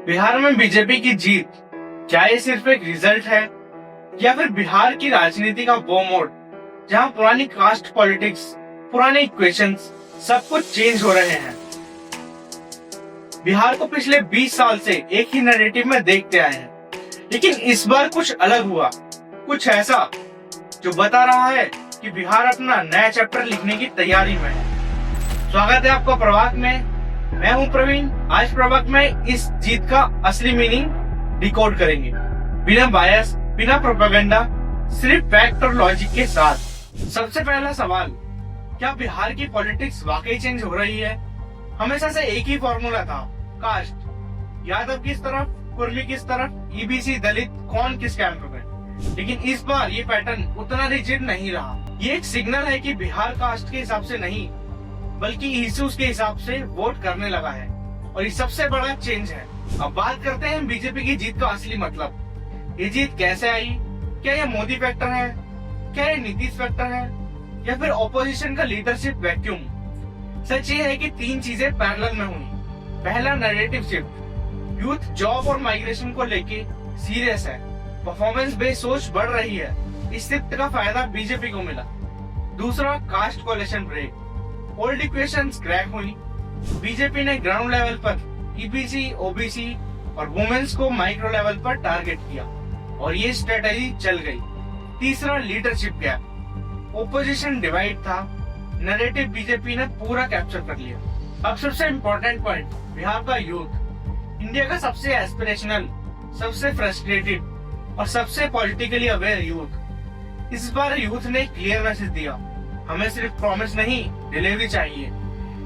बिहार में बीजेपी की जीत क्या ये सिर्फ एक रिजल्ट है या फिर बिहार की राजनीति का वो मोड़ जहां पुरानी कास्ट पॉलिटिक्स, पुराने इक्वेशंस सब कुछ चेंज हो रहे हैं। बिहार को पिछले 20 साल से एक ही नैरेटिव में देखते आए हैं, लेकिन इस बार कुछ अलग हुआ, कुछ ऐसा जो बता रहा है कि बिहार अपना नया चैप्टर लिखने की तैयारी में है। स्वागत है आपका प्रभात में, मैं हूं प्रवीण। आज प्रभात में इस जीत का असली मीनिंग डिकोड करेंगे, बिना बायस, बिना प्रोपेगेंडा, सिर्फ फैक्ट और लॉजिक के साथ। सबसे पहला सवाल, क्या बिहार की पॉलिटिक्स वाकई चेंज हो रही है? हमेशा से एक ही फॉर्मूला था, कास्ट, यादव किस तरफ, कुर्मी किस तरफ, ईबीसी, दलित, कौन किस कैंप में। लेकिन इस बार ये पैटर्न उतना रिजिड नहीं रहा। ये एक सिग्नल है कि बिहार कास्ट के हिसाब से नहीं बल्कि इश्यूज के हिसाब से वोट करने लगा है, और ये सबसे बड़ा चेंज है। अब बात करते हैं बीजेपी की जीत का असली मतलब। ये जीत कैसे आई? क्या ये मोदी फैक्टर है, क्या ये नीतीश फैक्टर है, या फिर ऑपोजिशन का लीडरशिप वैक्यूम? सच ये है कि तीन चीजें पैरेलल में हुई। पहला, नैरेटिव शिफ्ट। यूथ जॉब और माइग्रेशन को लेके सीरियस है, परफॉर्मेंस बेस्ड सोच बढ़ रही है। इस शिफ्ट का फायदा बीजेपी को मिला। दूसरा, caste coalition break. Old equations crack हुई। बीजेपी ने ग्राउंड लेवल पर ईबीसी, ओबीसी और वुमेन्स को माइक्रो लेवल पर टारगेट किया, और ये स्ट्रेटेजी चल गई। तीसरा, लीडरशिप गैप। ओपोजिशन डिवाइड था, नैरेटिव बीजेपी ने पूरा कैप्चर कर लिया। अब सबसे इम्पोर्टेंट पॉइंट, बिहार का यूथ, इंडिया का सबसे एस्पिरेशनल, सबसे फ्रस्ट्रेटेड और सबसे पॉलिटिकली अवेयर यूथ। इस बार यूथ ने क्लियर मैसेज दिया, हमें सिर्फ प्रॉमिस नहीं, डिलीवरी चाहिए।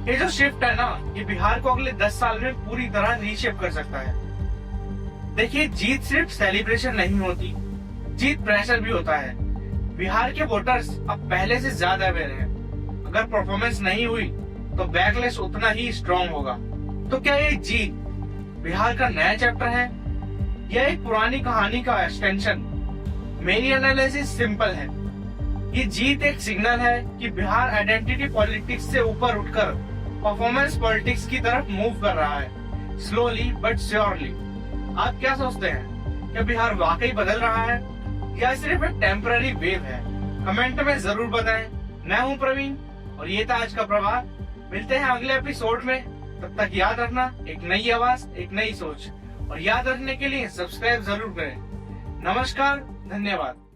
ये जो शिफ्ट है ना, ये बिहार को अगले 10 साल में पूरी तरह रीशेप कर सकता है। देखिए, जीत सिर्फ सेलिब्रेशन नहीं होती, जीत प्रेशर भी होता है। बिहार के वोटर्स अब पहले से ज्यादा अवेयर हैं। अगर परफॉर्मेंस नहीं हुई तो बैकलैश उतना ही स्ट्रॉन्ग होगा। तो क्या ये जीत बिहार का नया चैप्टर है या एक पुरानी कहानी का एक्सटेंशन? मेरी एनालिसिस सिंपल है, ये जीत एक सिग्नल है कि बिहार आइडेंटिटी पॉलिटिक्स से ऊपर उठकर परफॉर्मेंस पॉलिटिक्स की तरफ मूव कर रहा है, स्लोली बट श्योरली। आप क्या सोचते हैं, क्या बिहार वाकई बदल रहा है या सिर्फ एक टेम्पररी वेव है? कमेंट में जरूर बताएं। मैं हूं प्रवीण और ये था आज का प्रभात। मिलते हैं अगले एपिसोड में। तब तक याद रखना, एक नई आवाज, एक नई सोच, और याद रखने के लिए सब्सक्राइब जरूर करें। नमस्कार, धन्यवाद।